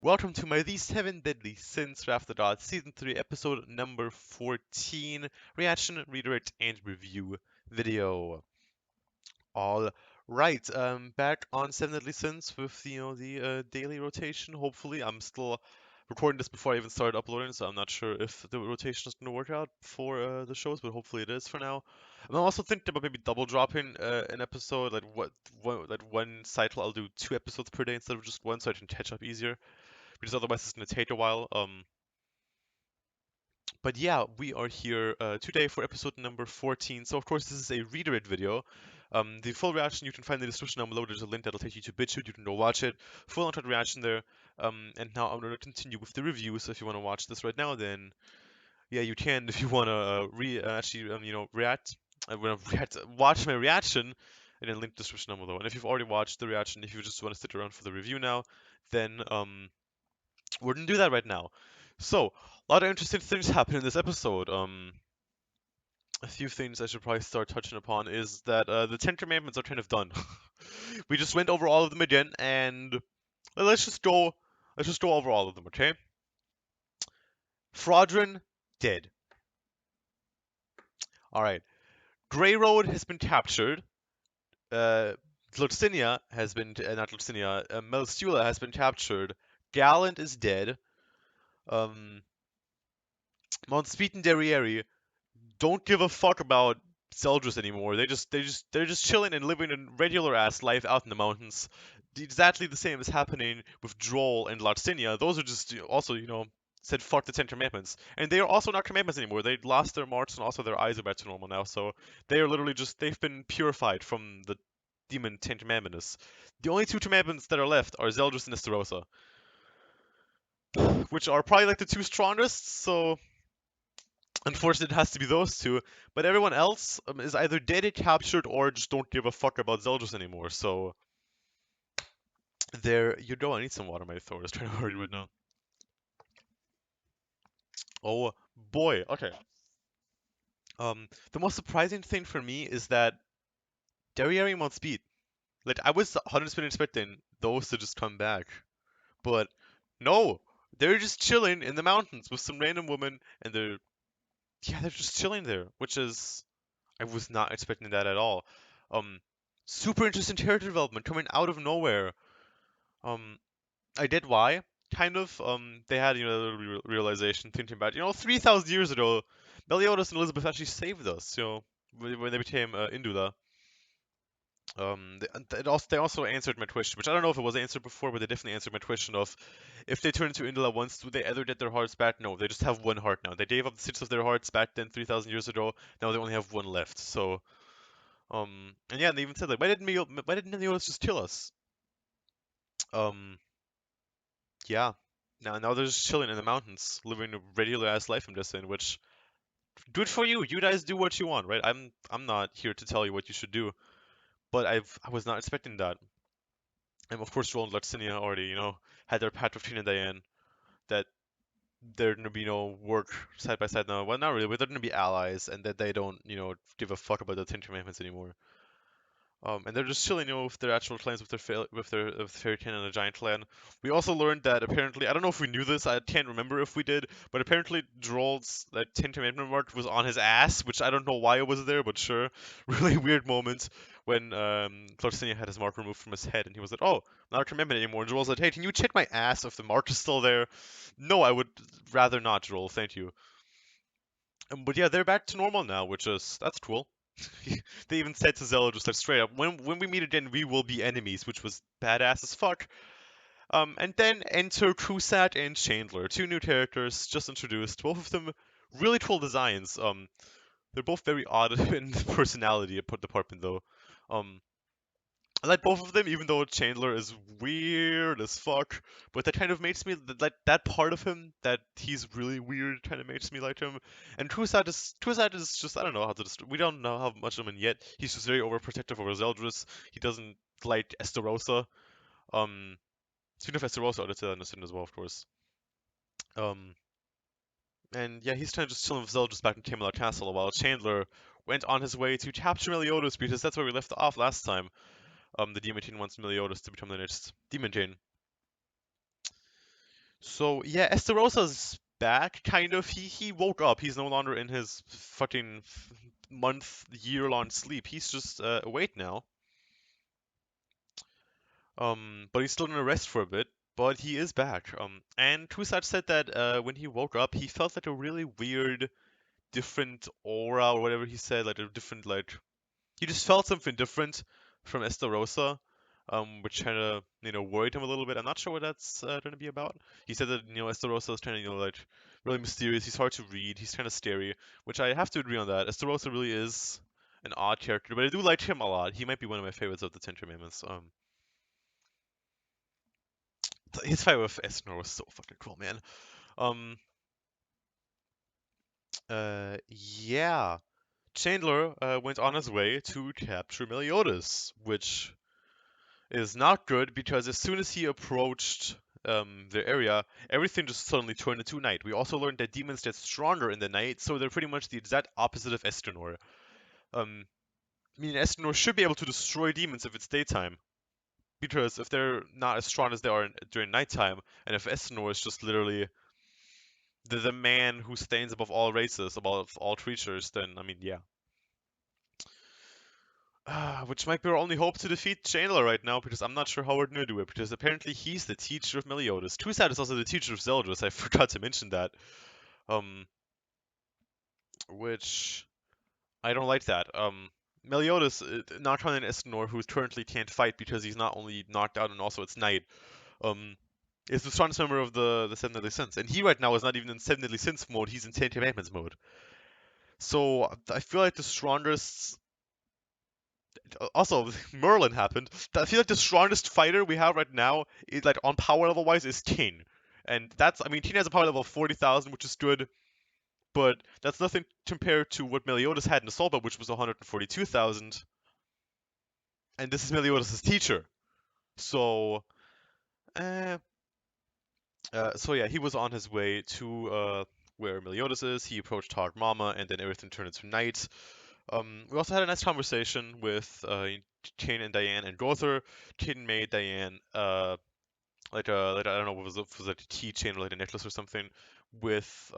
Welcome to my The 7 Deadly Sins After Dark Season 3 episode number 14 reaction, redirect, and review video. All right, back on 7 Deadly Sins with the daily rotation. Hopefully, I'm still recording this before I even started uploading, so I'm not sure if the rotation is going to work out for the shows, but hopefully it is for now. I'm also thinking about maybe double dropping an episode, like one cycle I'll do 2 episodes per day instead of just one, so I can catch up easier because otherwise it's going to take a while. But yeah, we are here today for episode number 14. So of course this is a redirect video. The full reaction you can find in the description down below. There's a link that'll take you to BitChute. You can go watch it. Full uncut reaction there. And now I'm going to continue with the review. So if you want to watch this right now, then yeah, you can. If you want to react, watch my reaction, and then link the description down below. And if you've already watched the reaction, if you just want to stick around for the review now, then we're gonna do that right now. So, a lot of interesting things happen in this episode. A few things I should probably start touching upon is that the Ten Commandments are kind of done. We just went over all of them again, and let's just go. Let's just go over all of them, okay? Fraudrin dead. All right. Grey Road has been captured. Dulcinea has been not Dulcinea. Melstula has been captured. Gallant is dead. Um, Mount Speeton Derriere don't give a fuck about Zeldris anymore. They're just chilling and living a regular ass life out in the mountains. Exactly the same is happening with Droll and Larcinia. Those are just also said fuck the Ten Commandments, and they are also not commandments anymore. They lost their marks and also their eyes are back to normal now. So they are literally just they've been purified from the demon Ten Commandments. The only two commandments that are left are Zeldris and Esterosa, which are probably like the two strongest. So unfortunately, it has to be those two. But everyone else is either dead, captured, or just don't give a fuck about Zeldris anymore. So there you go. I need some water. My throat is trying to hurry right now. Oh boy. Okay. The most surprising thing for me is that Derriere on speed. Like I was 100% expecting those to just come back, but no. They're just chilling in the mountains with some random woman, and they're just chilling there, which is I was not expecting that at all. Um, Super interesting character development coming out of nowhere. Um, I did why kind of. They had a little realization thinking about 3,000 years ago, Meliodas and Elizabeth actually saved us. When they became Indula. They also answered my question, which I don't know if it was answered before, but they definitely answered my question of if they turn into Indula once, do they ever get their hearts back? No, they just have one heart now. They gave up 6 of their hearts back then 3,000 years ago. Now they only have one left. So and yeah, they even said like, why didn't Meliodas just kill us? Um, yeah. Now they're just chilling in the mountains, living a regular ass life. I'm just saying, which good for you. You guys do what you want, right? I'm not here to tell you what you should do, but I was not expecting that. And of course, Joel and Larcinia already, had their pact with Tina and Diane that they're gonna be work side by side now. Well, not really, but they're gonna be allies, and that they don't give a fuck about the Ten Commandments anymore. And they're just chilling, with their actual clans, with Fairy Clan and the Giant Clan. We also learned that apparently, I don't know if we knew this, I can't remember if we did, but apparently Droll's like Ten Commandment mark was on his ass, which I don't know why it was there, but sure. Really weird moment when Clarcinia had his mark removed from his head, and he was like, "Oh, not a commandment anymore." And Droll's like, "Hey, can you check my ass if the mark is still there?" No, I would rather not, Droll. Thank you. But yeah, they're back to normal now, which is that's cool. They even said to Zelda just like straight up, when we meet again, we will be enemies, which was badass as fuck. And then enter Cusack and Chandler, two new characters just introduced. Both of them really cool designs. They're both very odd in personality department though. Um, I like both of them, even though Chandler is weird as fuck. But that kind of makes me like that part of him that he's really weird. Kind of makes me like him. And Kursat is just I don't know how to we don't know how much of him yet. He's just very overprotective over Zeldris. He doesn't like Esterosa. Um, Speaking of Esterosa, that's understood as well, of course. Um, and yeah, he's kind of just chilling with Zeldris back in Camelot Castle while Chandler went on his way to capture Meliodas because that's where we left off last time. The Demon King wants Meliodas to become the next Demon King. So yeah, Esterosa's back, kind of. He woke up. He's no longer in his fucking month, year-long sleep. He's just awake now. But he's still gonna rest for a bit. But he is back. And Tusat said that when he woke up, he felt like a really weird, different aura or whatever he said, like a different like he just felt something different from Esterosa, which kind of worried him a little bit. I'm not sure what that's going to be about. He said that Esterosa is kind of like really mysterious. He's hard to read. He's kind of scary, which I have to agree on that. Esterosa really is an odd character, but I do like him a lot. He might be one of my favorites of the Ten Commandments. His fight with Esnor was so fucking cool, man. Um, yeah. Chandler went on his way to capture Meliodas, which is not good because as soon as he approached the area, everything just suddenly turned into night. We also learned that demons get stronger in the night, so they're pretty much the exact opposite of Estunor. Um, meaning Estunor should be able to destroy demons if it's daytime, because if they're not as strong as they are during nighttime, and if Estunor is just literally the man who stands above all races, above all creatures, then I mean, yeah. Which might be our only hope to defeat Chandler right now, because I'm not sure how we're gonna do it, because apparently he's the teacher of Meliodas. Tusat is also the teacher of Zeldris, I forgot to mention that. Which I don't like that. Meliodas, not an Esnor, who currently can't fight because he's not only knocked out and also it's night, um, is the strongest member of the Seven Deadly Sins. And he right now is not even in Seven Deadly Sins mode, he's in Ten Commandments mode. So I feel like the strongest also Merlin happened. I feel like the strongest fighter we have right now is like on power level wise is King. And that's I mean King has a power level of 40,000, which is good, but that's nothing compared to what Meliodas had in Assault, which was 142,000. And this is Meliodas' teacher. So uh, so yeah, he was on his way to where Meliodas is. He approached Hard Mama, and then everything turned into night. We also had a nice conversation with Kane and Diane and Gother. Kane made Diane like I don't know what was it a keychain or like a necklace or something with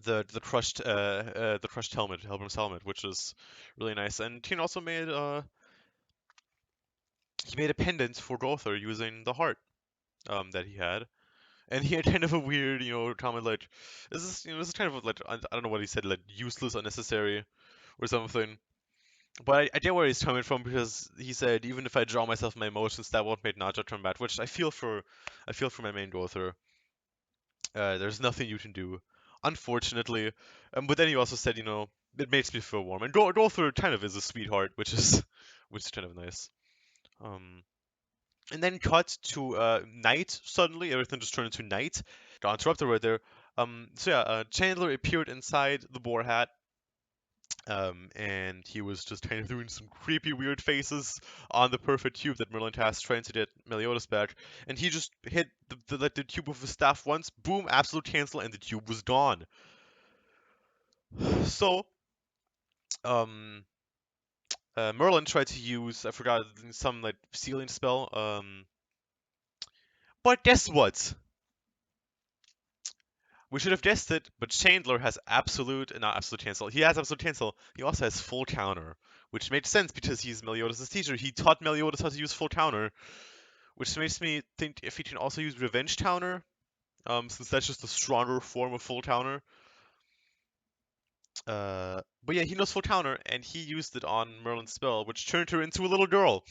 the crushed helmet, Helbram's helmet, which is really nice. And Kane also made he made a pendant for Gother using the heart that he had. And he had kind of a weird, comment like, this is kind of like, I don't know what he said, like useless, unnecessary, or something. But I get where he's coming from because he said even if I draw myself my emotions, that won't make Naja turn bad, which I feel for my main author. There's nothing you can do, unfortunately. But then he also said, it makes me feel warm. And Gother kind of is a sweetheart, which is kind of nice. Um, and then cut to night. Suddenly, everything just turned into night. Got interrupted right there. So yeah, Chandler appeared inside the boar hat. And he was just kind of doing some creepy, weird faces on the perfect cube that Merlin has trying to get Meliodas back. And he just hit the cube with his staff once, boom, absolute cancel, and the cube was gone. So, um, Merlin tried to use, I forgot, some like sealing spell. But guess what? We should have guessed it, but Chandler has not absolute cancel. He has absolute cancel. He also has full counter, which makes sense because he's Meliodas' teacher. He taught Meliodas how to use full counter, which makes me think if he can also use revenge counter, since that's just a stronger form of full counter. But yeah, he knows full counter, and he used it on Merlin's spell, which turned her into a little girl.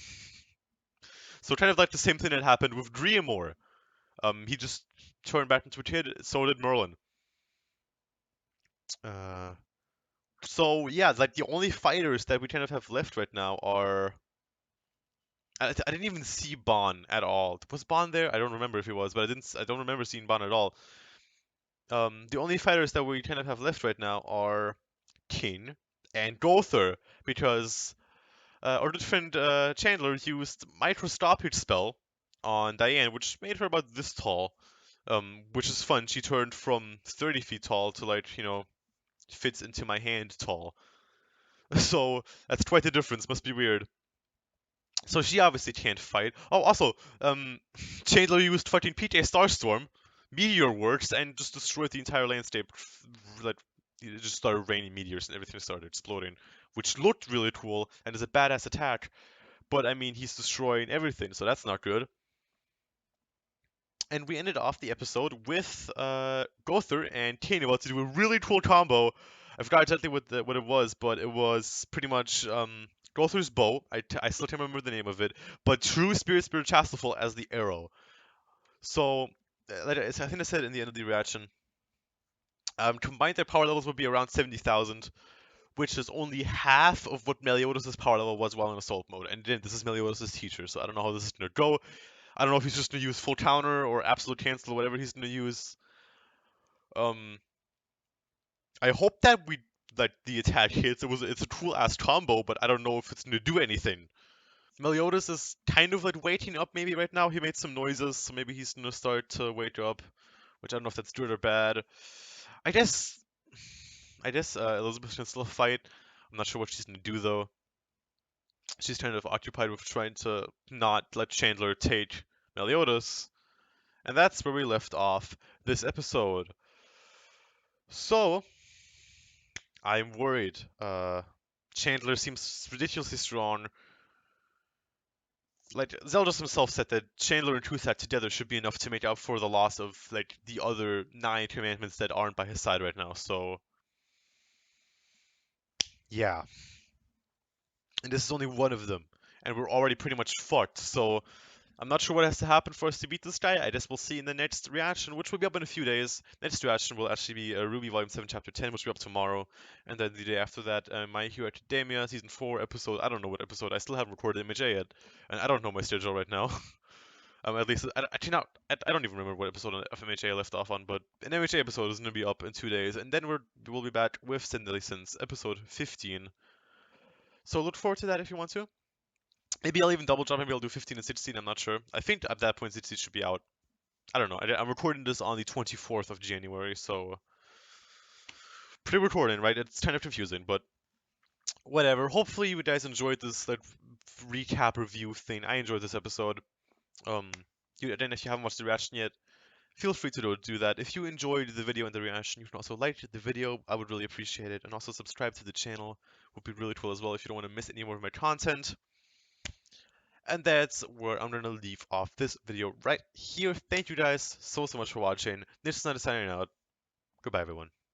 So kind of like the same thing that happened with Driamore. He just turned back into a kid. So did Merlin. Uh, so yeah, like the only fighters that we kind of have left right now are. I didn't even see Bon at all. Was Bon there? I don't remember if he was, but I don't remember seeing Bon at all. The only fighters that we kind of have left right now are King and Gother, because our good friend Chandler used microscopic spell on Diane, which made her about this tall. Which is fun. She turned from 30 feet tall to like, fits into my hand tall. So that's quite the difference. Must be weird. So she obviously can't fight. Oh, also, Chandler used fucking PJ Starstorm, meteor works, and just destroyed the entire landscape. Like, it just started raining meteors and everything started exploding, which looked really cool and is a badass attack. But I mean, he's destroying everything, so that's not good. And we ended off the episode with Gother and Kane about to do a really cool combo. I forgot exactly what it was, but it was pretty much Gother's bow. I still can't remember the name of it, but True Spirit Chastaful as the arrow. So I think I said in the end of the reaction, combined their power levels would be around 70,000, which is only half of what Meliodas' power level was while in assault mode. And again, this is Meliodas' teacher, so I don't know how this is gonna go. I don't know if he's just gonna use full counter or absolute cancel, whatever he's gonna use. Um, I hope that the attack hits. It's a cool ass combo, but I don't know if it's gonna do anything. Meliodas is kind of like waking up maybe right now. He made some noises, so maybe he's gonna start to wake up, which I don't know if that's good or bad. I guess Elizabeth can still fight. I'm not sure what she's gonna do though. She's kind of occupied with trying to not let Chandler take Meliodas, and that's where we left off this episode. So I'm worried. Chandler seems ridiculously strong. Like Zeldas himself said that Chandler and Cusack together should be enough to make up for the loss of like the other 9 commandments that aren't by his side right now. So yeah, and this is only one of them, and we're already pretty much fucked. So I'm not sure what has to happen for us to beat this guy. I guess we'll see in the next reaction, which will be up in a few days. Next reaction will actually be Ruby Volume 7 Chapter 10, which will be up tomorrow. And then the day after that, My Hero Academia Season 4 episode. I don't know what episode. I still haven't recorded MHA yet. And I don't know my schedule right now. At least, I don't even remember what episode of MHA I left off on, but an MHA episode is going to be up in 2 days. And then we'll be back with Since episode 15. So look forward to that if you want to. Maybe I'll even double jump. Maybe I'll do 15 and 16. I'm not sure. I think at that point 16 should be out. I don't know. I'm recording this on the 24th of January, so pre-recording, right? It's kind of confusing, but whatever. Hopefully you guys enjoyed this like recap review thing. I enjoyed this episode. Um, again, if you haven't watched the reaction yet, feel free to do that. If you enjoyed the video and the reaction, you can also like the video. I would really appreciate it, and also subscribe to the channel would be really cool as well if you don't want to miss any more of my content. And that's where I'm gonna leave off this video right here. Thank you guys so much for watching. This is Nanatsu signing out. Goodbye, everyone.